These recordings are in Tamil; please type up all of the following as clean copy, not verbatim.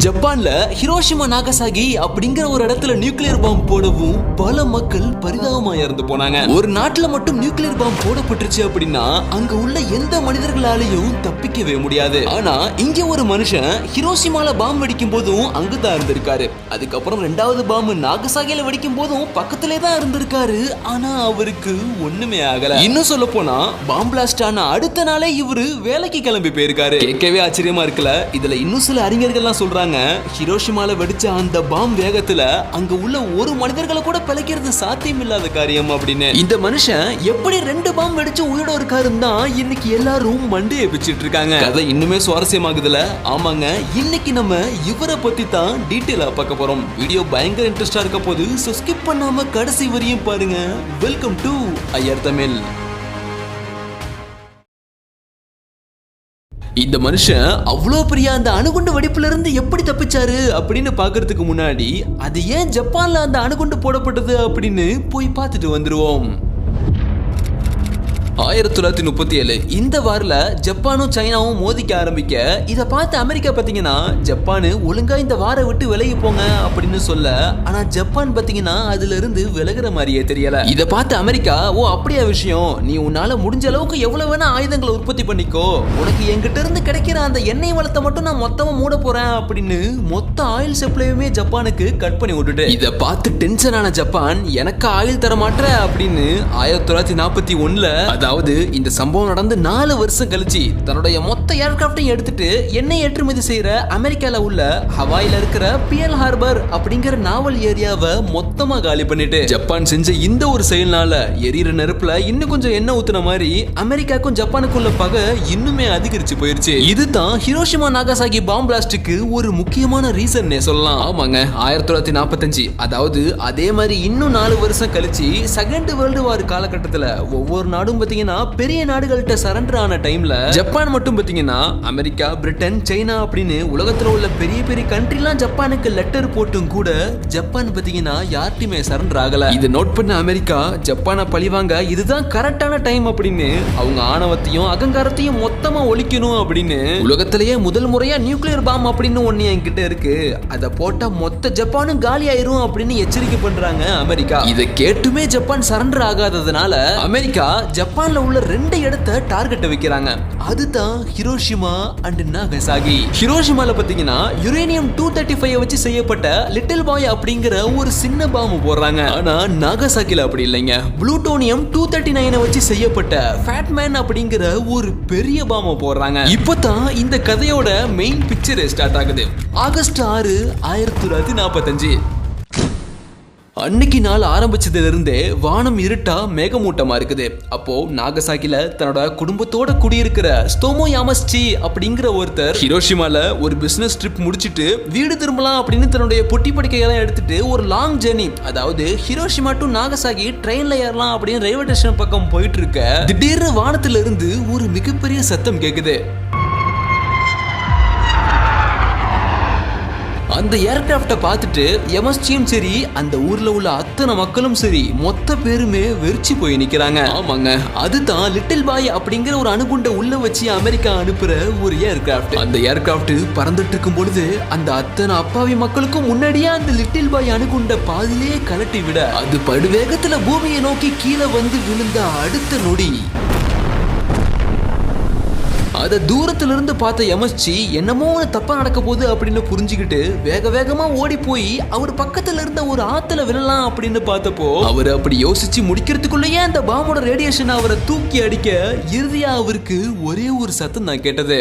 ஜப்பான்ல ஹிரோஷிமா நாகசாகி அப்படிங்கிற ஒரு இடத்துல நியூக்ளியர் பாம்பு போடவும் பல மக்கள் பரிதாபமா இறந்து போனாங்க. ஒரு நாட்டுல மட்டும் நியூக்ளியர் பாம்பு போடப்பட்டுருச்சு அப்படின்னா அங்க உள்ள எந்த மனிதர்களாலையும் தப்பிக்கவே முடியாது. ஆனா இங்க ஒரு மனுஷன் ஹிரோஷிமால பாம்பு வெடிக்கும் போதும் அங்கதான் இருந்திருக்காரு. அதுக்கப்புறம் ரெண்டாவது பாம்பு நாகசாகில வெடிக்கும் போதும் பக்கத்திலே தான் இருந்திருக்காரு. ஆனா அவருக்கு ஒண்ணுமே ஆகல. இன்னும் சொல்ல போனா பாம்பு பிளாஸ்ட் ஆன அடுத்த நாளே இவரு வேலைக்கு கிளம்பி போயிருக்காரு. கேட்கவே ஆச்சரியமா இருக்குல்ல. இதுல இன்னும் சில அறிஞர்கள்லாம் சொல்றாங்க, ஹிரோஷிமால வெடிச்ச அந்த பாம்பு வேகத்துல அங்க உள்ள ஒரு மனிதர்களை கூட பிழைக்கிறது சாத்தியம் இல்லாத காரியம் அப்படின்னு. இந்த மனுஷன் எப்படி 2 பாம்பு வெடிச்சு உயிரோட இருக்காருன்னு தான் இன்னைக்கு எல்லாரும் மண்டையை பிச்சுட்டு இருக்காங்க. கதை இன்னுமே சுவாரஸ்யமாகுதுல. ஆமாங்க, இன்னைக்கு நம்ம இவரை பத்தி தான் டீட்டெயிலா பார்க்க போறோம். வீடியோ பயங்கர இன்ட்ரெஸ்டா இருக்க போது ஸ்கிப் பண்ணாம கடைசி வரையும் பாருங்க. Welcome to IR Tamil. இந்த மனுஷன் அவ்வளோ பெரிய அந்த அணுகுண்டு வெடிப்புல இருந்து எப்படி தப்பிச்சாரு அப்படின்னு பாக்குறதுக்கு முன்னாடி அது ஏன் ஜப்பான்ல அந்த அணுகுண்டு போடப்பட்டது அப்படின்னு போய் பார்த்துட்டு வந்துருவோம். 1937 இந்த வாரில் ஜப்பானும் சைனாவும் மோதிக்க ஆரம்பிக்க இதை பார்த்து அமெரிக்கா பார்த்தீங்கன்னா ஜப்பானு ஒழுங்கா இந்த வாரை விட்டு விலகி போங்க அப்படின்னு சொல்ல, ஆனா ஜப்பான் பார்த்தீங்கன்னா அதுல இருந்து விலகுற மாதிரியே தெரியல. இதை பார்த்து அமெரிக்கா, ஓ அப்படியா விஷயம், நீ உன்னால முடிஞ்ச அளவுக்கு எவ்வளவு வேணா ஆயுதங்களை உற்பத்தி பண்ணிக்கோ, உனக்கு எங்கிட்ட இருந்து கிடைக்கிற அந்த எண்ணெய் வளத்தை மட்டும் நான் மொத்தமா மூட போறேன் அப்படின்னு மொத்த ஆயில் சப்ளையுமே ஜப்பானுக்கு கட் பண்ணி விட்டுட்டு, இதை பார்த்து டென்ஷன் ஆன ஜப்பான் எனக்கு ஆயில் தர மாட்டேற அப்படின்னு 1941 அதாவது இந்த சம்பவம் நடந்து 4 வருஷம் கழிச்சு தன்னுடைய மொத்த ஏர்கிராஃப்டையும் எடுத்துட்டு எண்ணெய் ஏற்றுமதி செய்யற அமெரிக்கால உள்ள ஹவாயில இருக்கிற பியல் ஹார்பர் அப்படிங்கிற நாவல் ஏரியாவை மொத்தமா காலி பண்ணிட்டு, ஜப்பான் செஞ்ச இந்த ஒரு செயல்னால எரியிற நெருப்புல இன்னும் கொஞ்சம் எண்ணெய் ஊத்துன மாதிரி அமெரிக்காக்கும் ஜப்பானுக்குள்ள பகை இன்னுமே அதிகரிச்சு போயிருச்சு. இதுதான் ஹிரோஷிமா நாகசாகி பாம்பு பிளாஸ்டுக்கு ஒரு முக்கியமான ரீசன் சொல்லலாம். ஆமாங்க, 1945 அதாவது அதே மாதிரி இன்னும் 4 வருஷம் கழிச்சு செகண்ட் வேர்ல்டு வார் காலகட்டத்துல ஒவ்வொரு நாடும் பாத்தீங்கன்னா பெரிய நாடுகள்கிட்ட சரண்டர் ஆன டைம்ல ஜப்பான் மட்டும் பாத்தீங்கன்னா அமெரிக்கா, பிரிட்டன், சைனா அப்படின்னு உலகத்துல உள்ள பெரிய பெரிய கண்ட்ரிலாம் ஜப்பானுக்கு லெட்டர் போட்டும் கூட ஜப்பான் பாத்தீங்கன்னா யார்ட்டுமே சரண்டர் ஆகல. இதை நோட் பண்ண அமெரிக்கா ஜப்பானை பழிவாங்க இதுதான் கரெக்டான டைம் அப்படின்னு அவங்க ஆணவத்தையும் அகங்காரத்தையும் மொத்தமா ஒழிக்கணும் அப்படின்னு உலகத்திலேயே முதல் முறையா நியூக்ளியர் பாம் அப்படின்னு ஒண்ணு என்கிட்ட இருக்கு, அதை போட்டா மொத்த ஜப்பானும் காலி ஆயிரும் அப்படின்னு எச்சரிக்கை பண்றாங்க அமெரிக்கா. இதை கேட்டுமே ஜப்பான் சரண்டர் ஆகாததுனால அமெரிக்கா ஜப்பான்ல உள்ள 2 இடத்தை டார்கெட் வைக்கிறாங்க. அதுதான் ஹிரோஷிமா அண்ட் நாகசாகி. ஹிரோஷிமால பாத்தீங்கன்னா யுரேனியம் 235 வச்சு செய்யப்பட்ட லிட்டில் பாய் அப்படிங்கிற ஒரு சின்ன பாம்பு போடுறாங்க. ஆனா நாகசாகில அப்படி இல்லைங்க, புளூட்டோனியம் 239 வச்சு செய்யப்பட்ட ஃபேட்மேன் அப்படிங்கிற ஒரு பெரிய பாம்பு போடுறாங்க. இப்பதான் இந்த கதையோட மெயின் பிக்சர் ஸ்டார்ட் ஆகுது. ஆகஸ்ட் 6, 1945 அன்னைக்கு நாள் ஆரம்பிச்சதுல இருந்தே வானம் இருட்டா மேகமூட்டமா இருக்குது. அப்போ நாகசாகில தன்னோட குடும்பத்தோட குடியிருக்கிற ஸ்டோமோ யாமஸ்சி அப்படிங்கிற ஒருத்தர் ஹிரோஷிமால ஒரு பிசினஸ் ட்ரிப் முடிச்சிட்டு வீடு திரும்பலாம் அப்படின்னு தன்னுடைய பொட்டி படுக்கையெல்லாம் எடுத்துட்டு ஒரு லாங் ஜெர்னி, அதாவது ஹிரோஷிமா டு நாகசாகி ட்ரெயின்ல ஏறலாம் அப்படின்னு ரயில்வே ஸ்டேஷன் பக்கம் போயிட்டு இருக்க திடீர்னு வானத்துல இருந்து ஒரு மிகப்பெரிய சத்தம் கேக்குது. அந்த ஏர்கிராஃப்டை பார்த்துட்டு எமஸ்சியும் சரி அந்த ஊர்ல உள்ள அத்தனை மக்களும் சரி மொத்த பேருமே வெறிச்சு போய் நிக்கிறாங்க. ஆமாங்க, அதுதான் லிட்டில் பாய் அப்படிங்கிற ஒரு அணுகுண்டை உள்ள வச்சு அமெரிக்கா அனுப்புற ஒரு ஏர்கிராஃப்ட். அந்த ஏர்கிராஃப்ட் பறந்துட்டு இருக்கும் பொழுது அந்த அத்தனை அப்பாவி மக்களுக்கும் முன்னாடியே அந்த லிட்டில் பாய் அணுகுண்டை பாதிலே கலட்டி விட அது படுவேகத்துல பூமியை நோக்கி கீழே வந்து விழுந்த அடுத்த நொடி அத தூரத்துல இருந்து பார்த்த எமஸ்சி என்னமோ தப்பா நடக்க போகுது அப்படின்னு புரிஞ்சுக்கிட்டு வேக வேகமா ஓடி போய் அவர் பக்கத்துல இருந்த ஒரு ஆத்துல விழலாம் அப்படின்னு பார்த்தப்போ அவர் அப்படி யோசிச்சு முடிக்கிறதுக்குள்ளேயே அந்த பாம்போட ரேடியேஷன் அவரை தூக்கி அடிக்க இறுதியா அவருக்கு ஒரே ஒரு சத்தம் தான் கேட்டது.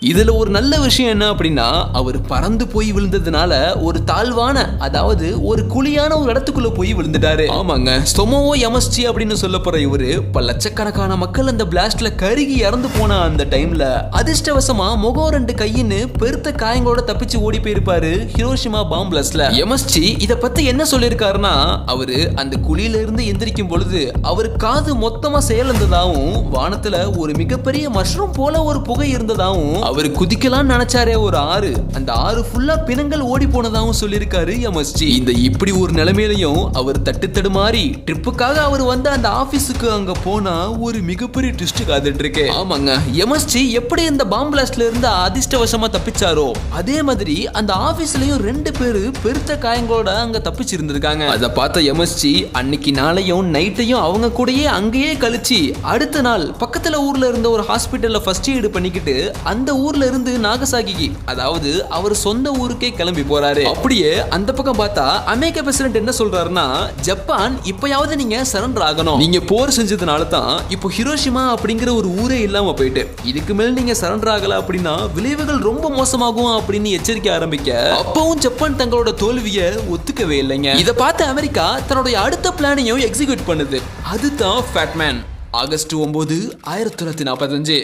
இதுல ஒரு நல்ல விஷயம் என்ன அப்படின்னா அவர் பறந்து போய் விழுந்ததுனால ஒரு தாழ்வான, அதாவது ஒரு குழியான ஒரு இடத்துக்குள்ள போய் விழுந்துட்டாரு. ஆமாங்க, ஸ்டோமோ யாமஸ்சி அப்படின்னு சொல்ல போற இவரு பல லட்சக்கணக்கான மக்கள் அந்த பிளாஸ்ட்ல கருகி இறந்து போன அந்த டைம்ல அதிர்ஷ்டவசமா முகம் 2 கையின்னு பெருத்த காயங்களோட தப்பிச்சு ஓடி போயிருப்பாரு ஹிரோஷிமா பாம்பு பிளாஸ்ட்ல. யாமஸ்சி இத பத்தி என்ன சொல்லியிருக்காருன்னா, அவரு அந்த குழியில இருந்து எந்திரிக்கும் பொழுது அவர் காது மொத்தமா செயலிழந்ததாகவும் வானத்துல ஒரு மிகப்பெரிய மஷ்ரூம் போல ஒரு புகை இருந்ததாகவும் அவர் குதிக்கலாம் நினைச்சாரே ஒரு ஆறு, அந்த ஆறு ஃபுல்லா பிணங்கள் ஓடி போனதாகவும் சொல்லியிருக்காரு எம்எஸ்ஜி. இந்த இப்படி ஒரு நிலைமையிலையும் அவர் தட்டு தடுமாறி ட்ரிப்புக்காக அவர் வந்து அந்த ஆபீஸுக்கு அங்க போனா ஒரு மிகப்பெரிய ட்விஸ்ட் காத்துட்டு இருக்கு. ஆமாங்க, எம்எஸ்ஜி எப்படி இந்த பாம் பிளாஸ்ட்ல இருந்து அதிர்ஷ்டவசமா தப்பிச்சாரோ அதே மாதிரி அந்த ஆபீஸ்லயும் 2 பேரு பெருத்த காயங்களோட அங்க தப்பிச்சிருந்திருக்காங்க. அதை பார்த்த எம்எஸ்ஜி அன்னைக்கு நாளையும் நைட்டையும் அவங்க கூடயே அங்கேயே கழிச்சு அடுத்த நாள் பக்கத்துல ஊர்ல இருந்த ஒரு ஹாஸ்பிட்டல்ல ஃபர்ஸ்ட் எய்டு பண்ணிக்கிட்டு அந்த ஊர்ல இருந்து நாகசாகிக்கு, அதாவது அவர் சொந்த ஊருக்கே கிளம்பி போறாரு. அப்படியே அந்த பக்கம் பார்த்தா அமெரிக்க பிரசிடென்ட் என்ன சொல்றாருன்னா, ஜப்பான் இப்பயாவது நீங்க சரண்டர் ஆகணும், நீங்க போர் செஞ்சதுனால தான் இப்போ ஹிரோஷிமா அப்படிங்கிற ஒரு ஊரே இல்லாம போயிட்டு, இதுக்கு மேல் நீங்க சரண்டர் ஆகல அப்படின்னா விளைவுகள் ரொம்ப மோசமாகும் அப்படின்னு எச்சரிக்கை ஆரம்பிக்க, அப்பவும் ஜப்பான் தங்களோட தோல்வியை ஒத்துக்கவே இல்லைங்க. இதை பார்த்த அமெரிக்கா தன்னுடைய அடுத்த பிளானையும் எக்ஸிக்யூட் பண்ணுது. அதுதான் ஃபேட்மேன். ஆகஸ்ட் 9, 1945.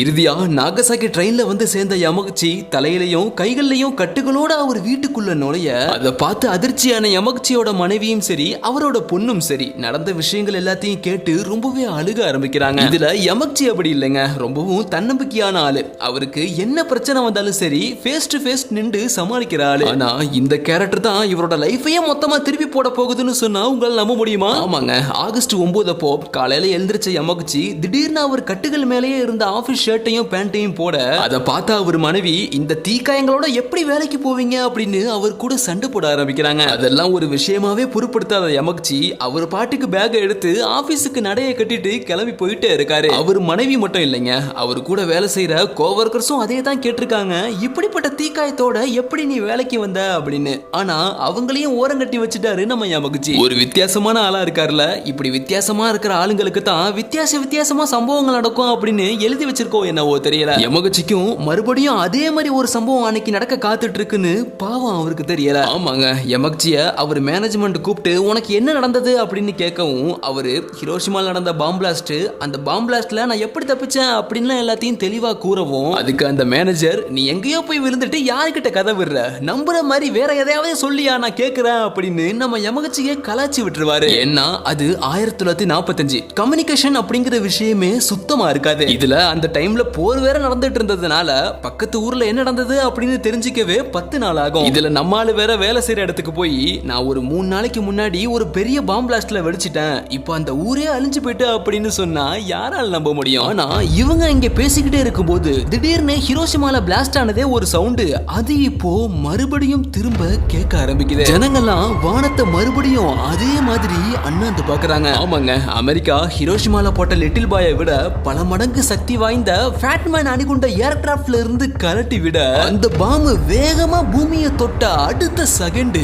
இறுதியா நாகசாகி ட்ரெயின்ல வந்து சேர்ந்த யமகுச்சி தலையிலையும் கைகள்லயும் கட்டுகளோட அவர் வீட்டுக்குள்ள நுழைய அதை பார்த்து அதிர்ச்சியான யமகுச்சியோட மனைவியும் சரி அவரோட பொண்ணும் சரி நடந்த விஷயங்கள் எல்லாத்தையும் கேட்டு ரொம்பவே அழுக ஆரம்பிக்கிறாங்க. இதுல யமகுச்சி அப்படி இல்லைங்க, ரொம்பவும் தன்னம்பிக்கையான ஆளு. அவருக்கு என்ன பிரச்சனை வந்தாலும் சரி ஃபேஸ் டு ஃபேஸ் நின்று சமாளிக்கிற ஆளு. ஆனா இந்த கேரக்டர் தான் இவரோட லைஃபையே மொத்தமா திருப்பி போட போகுதுன்னு சொன்னா உங்களால் நம்ப முடியுமா? ஆமாங்க, ஆகஸ்ட் 9 அப்போ காலையில எழுந்திரிச்ச யமகுச்சி திடீர்னு அவர் கட்டுகள் மேலேயே இருந்த ஆபீஸ் ஷர்ட்டையும் பேண்ட்டையும் போட அதை பார்த்தா அவர் மனைவி இந்த தீக்காயங்களோட எப்படி வேலைக்கு போவீங்க அப்படின்னு அவர் கூட சண்டை போட ஆரம்பிக்கிறாங்க. அதெல்லாம் ஒரு விஷயமாவே பொருட்படுத்தாத யமகுச்சி அவர் பாட்டுக்கு பேக் எடுத்து ஆபீஸுக்கு நடைய கட்டிட்டு கிளம்பி போயிட்டே இருக்காரு. அவர் மனைவி மட்டும் இல்லைங்க, அவர் கூட வேலை செய்யற கோவர்க்கர்ஸும் அதே தான் கேட்டிருக்காங்க, இப்படிப்பட்ட தீக்காயத்தோட எப்படி நீ வேலைக்கு வந்த அப்படின்னு. ஆனா அவங்களையும் ஓரங்கட்டி வச்சுட்டாரு நம்ம யமகுச்சி. ஒரு வித்தியாசமான ஆளா இருக்காருல, இப்படி வித்தியாசமா இருக்கிற ஆளுங்களுக்கு தான் வித்தியாசமா சம்பவங்கள் நடக்கும் அப்படின்னு எழுதி வச்சிருக்கோம் என்னவோ தெரியல. யமகுச்சிக்கும் மறுபடியும் அதே மாதிரி ஒரு சம்பவம் அன்னைக்கு நடக்க காத்துட்டு இருக்குன்னு பாவம் அவருக்கு தெரியல. ஆமாங்க, யமகுச்சிய அவர் மேனேஜ்மெண்ட் கூப்பிட்டு உனக்கு என்ன நடந்தது அப்படின்னு கேட்கவும் அவரு ஹிரோஷிமால நடந்த பாம் பிளாஸ்ட், அந்த பாம் பிளாஸ்ட்ல நான் எப்படி தப்பிச்சேன் அப்படின்னு எல்லாத்தையும் தெளிவா கூறவும் அதுக்கு அந்த மேனேஜர் நீ எங்கேயோ போய் விழுந்துட்டு யாருக்கிட்ட கதை விடுற, நம்புற மாதிரி வேற எதையாவது சொல்லியா நான் கேட்கிறேன் அப்படின்னு நம்ம யமகுச்சியை கலாச்சி விட்டுருவாரு. ஏன்னா அது 1945 கம்யூனிகேஷன் அப்படிங்கிற விஷயமே சுத்தமா இருக்காது. இதுல அந்த டைம்ல போர் வேற நடந்துட்டு இருந்ததுனால பக்கத்து ஊர்ல என்ன நடந்தது அப்படின்னு தெரிஞ்சுக்கவே 10 நாள் ஆகும். இதுல நம்மால வேற வேலை செய்யற இடத்துக்கு போய் நான் ஒரு 3 நாளைக்கு முன்னாடி ஒரு பெரிய பாம் பிளாஸ்ட்ல வெடிச்சிட்டேன், இப்போ அந்த ஊரே அழிஞ்சு போயிட்டு அப்படின்னு சொன்னா யாரால நம்ப முடியும்? ஆனா இவங்க இங்க பேசிக்கிட்டே இருக்கும்போது திடீர்னு ஹிரோஷிமால பிளாஸ்ட் ஆனதே ஒரு சவுண்டு, அது இப்போ மறுபடியும் திரும்ப கேட்க ஆரம்பிக்குது. ஜனங்கள்லாம் வானத்தை மறுபடியும் அதே மாதிரி அண்ணாந்து பாக்குறாங்க. ஆமாங்க, அமெரிக்கா ஹிரோஷிமால போட்ட லிட்டில் பாயை விட பல மடங்கு சக்தி வாய்ந்த ஃபேட்மேன் அணிகுண்ட ஏர்கிராஃப்ட்ல இருந்து கலட்டி விட அந்த பாம்பு வேகமா பூமியை தொட்ட அடுத்த செகண்ட்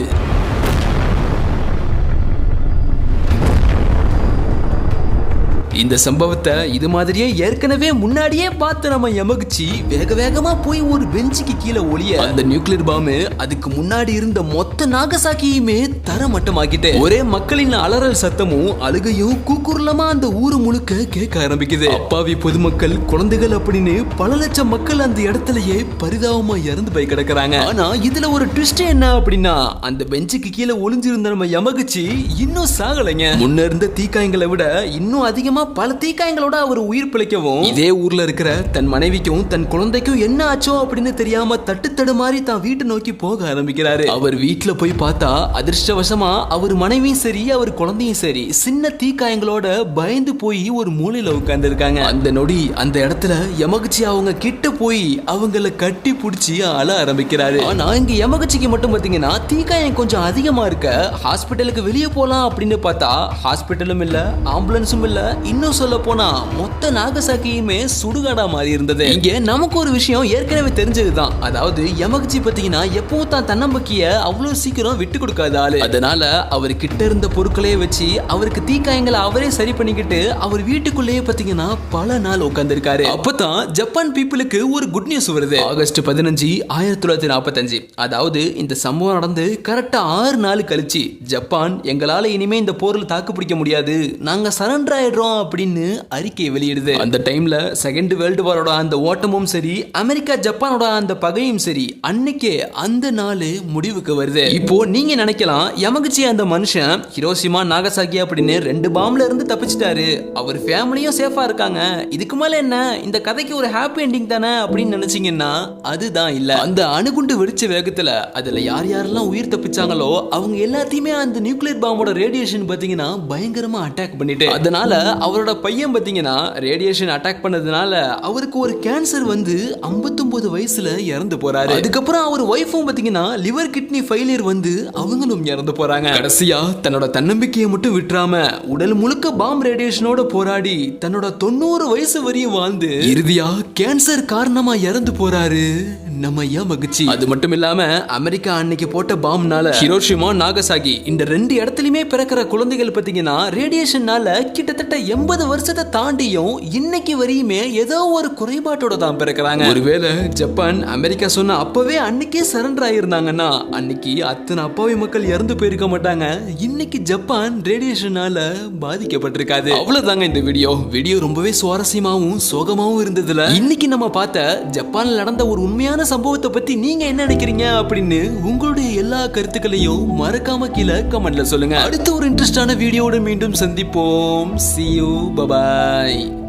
இந்த சம்பவத்தை இது மாதிரியே ஏற்கனவே முன்னாடியே பார்த்து நம்ம யமகுச்சி வேக வேகமா போய் ஒரு பெஞ்சுக்கு கீழே ஒளிய அந்த நியூக்ளியர் பாம்பு அதுக்கு முன்னாடி இருந்த மொத்த நாகசாக்கியுமே தரமட்டமாக்கிட்டு ஒரே மக்களின் அலறல் சத்தமும் அழுகையும் கூக்குரலமா அந்த ஊரு முழுக்க கேட்க ஆரம்பிக்குது. அப்பாவி பொதுமக்கள், குழந்தைகள் அப்படின்னு பல லட்சம் மக்கள் அந்த இடத்துலயே பரிதாபமா இறந்து போய் கிடக்குறாங்க. ஆனா இதுல ஒரு ட்விஸ்ட் என்ன அப்படின்னா, அந்த பெஞ்சுக்கு கீழே ஒளிஞ்சிருந்த நம்ம யமகுச்சி இன்னும் சாகலைங்க. முன்ன இருந்த தீக்காயங்களை விட இன்னும் அதிகமா பல தீக்காயங்களோட அவர் உயிர் பிழைக்கவும் இதே ஊர்ல இருக்கிற தன் மனைவிக்கும் தன் குழந்தைக்கும் என்ன ஆச்சோ அப்படின்னு தெரியாம தட்டு தடுமாறி தான் வீட்டை நோக்கி போக ஆரம்பிக்கிறாரு. அவர் வீட்டுல போய் பார்த்தா அதிர்ஷ்டவசமா அவர் மனைவியும் சரி அவர் குழந்தையும் சரி சின்ன தீக்காயங்களோட பயந்து போய் ஒரு மூலையில உட்கார்ந்து இருக்காங்க. அந்த நொடி அந்த இடத்துல யமகுச்சி அவங்க கிட்ட போய் அவங்கள கட்டி பிடிச்சி அழ ஆரம்பிக்கிறாரு. ஆனா இங்க யமகுச்சிக்கு மட்டும் பாத்தீங்கன்னா தீக்காயம் கொஞ்சம் அதிகமா இருக்க ஹாஸ்பிட்டலுக்கு வெளியே போலாம் அப்படின்னு பார்த்தா ஹாஸ்பிட்டலும் இல்ல, ஆம்புலன்ஸும் இல்ல, இன்னும் சொல்ல போனா மொத்த நாகசாக்கியுமே சுடுகாடா மாறி இருந்தது. இங்க நமக்கு ஒரு விஷயம் ஏற்கனவே தெரிஞ்சதுதான், அதாவது யமகுச்சி பாத்தீங்கன்னா எப்பவும் தான் தன்னம்பிக்கைய அவ்வளவு சீக்கிரம் விட்டு கொடுக்காத ஆளு. அதனால அவர் கிட்ட இருந்த பொருட்களையே வச்சு அவருக்கு தீக்காயங்களை அவரே சரி பண்ணிக்கிட்டு அவர் வீட்டுக்குள்ளேயே பாத்தீங்கன்னா பல நாள் உட்கார்ந்து இருக்காரு. அப்பதான் ஜப்பான் பீப்புளுக்கு ஒரு குட் நியூஸ் வருது. ஆகஸ்ட் 15, 1945, அதாவது இந்த சம்பவம் நடந்து கரெக்டா 6 நாள் கழிச்சு ஜப்பான் எங்களால இனிமே இந்த போரில் தாக்கு பிடிக்க முடியாது, நாங்க சரண்டர் ஆயிடுறோம் அப்படின்னு அறிக்கை வெளியிடுது. அந்த டைம்ல செகண்ட் வேர்ல்டு வாரோட அந்த ஓட்டமும் சரி, அமெரிக்கா ஜப்பானோட அந்த பகையும் சரி, அன்னைக்கே அந்த நாள் முடிவுக்கு வருது. இப்போ நீங்க நினைக்கலாம், யமகுச்சி அந்த மனுஷன் ஹிரோஷிமா நாகசாகி அப்படின்னு 2 பாம்ல இருந்து தப்பிச்சிட்டாரு, அவர் ஃபேமிலியும் சேஃபா இருக்காங்க, இதுக்கு மேல என்ன, இந்த கதைக்கு ஒரு ஹாப்பி எண்டிங் தானே அப்படின்னு நினைச்சீங்கன்னா அதுதான் இல்ல. அந்த அணுகுண்டு வெடிச்ச வேகத்துல அதுல யார் யாரெல்லாம் உயிர் தப்பிச்சாங்களோ அவங்க எல்லாத்தையுமே அந்த நியூக்ளியர் பாம்போட ரேடியேஷன் பாத்தீங்கன்னா பயங்கரமா அட்டாக் பண்ணிட்டு, அதனால அவரோட பையன் பாத்தீங்கன்னா ரேடியேஷன் அட்டாக் பண்ணதுனால அவருக்கு ஒரு கேன்சர் வந்து 59 வயசுல இறந்து போறாரு. அதுக்கப்புறம் அவர் ஒய்ஃபும் பாத்தீங்கன்னா லிவர் கிட்னி ஃபெயிலியர் வந்து அவங்களும் இறந்து போறாங்க. கடைசியா தன்னோட தன்னம்பிக்கையை மட்டும் விட்டுறாம உடல் முழுக்க பாம் ரேடியேஷனோட போராடி தன்னோட 90 வயசு வரையும் வாழ்ந்து இறுதியா கேன்சர் காரணமா இறந்து போறாரு நம்ம யமகுச்சி. அது மட்டும் இல்லாம அமெரிக்கா அன்னைக்கு போட்ட பாம்னால ஹிரோஷிமா நாகசாகி இந்த 2 இடத்துலயுமே பிறக்கிற குழந்தைகள் பாத்தீங்கன்னா ரேடியேஷன்னால கிட்டத்தட்ட 80 வருஷத்தை தாண்டியும் இன்னைக்கு வரையுமே ஏதோ ஒரு குறைபாட்டோட தான் பிறக்கிறாங்க. ஒருவேளை ஜப்பான் அமெரிக்கா சொன்ன அப்பவே அன்னைக்கே சரண்டர் ஆயிருந்தாங்கன்னா அன்னைக்கு அத்தனை அப்பாவி மக்கள் இறந்து போயிருக்க மாட்டாங்க. இன்னைக்கு ஜப்பான் ரேடியேஷனால பாதிக்கப்பட்டிருக்காது. அவ்வளவுதாங்க இந்த வீடியோ ரொம்பவே சுவாரஸ்யமாவும் சோகமாவும் இருந்ததுல இன்னைக்கு நம்ம பார்த்த ஜப்பான்ல நடந்த ஒரு உண்மையான சம்பவத்தை பத்தி நீங்க என்ன நினைக்கிறீங்க அப்படின்னு உங்களுடைய எல்லா கருத்துக்களையும் மறக்காம கீழே கமெண்ட்ல சொல்லுங்க. அடுத்த ஒரு இன்ட்ரெஸ்டான வீடியோட மீண்டும் சந்திப்போம். See you. Bye bye.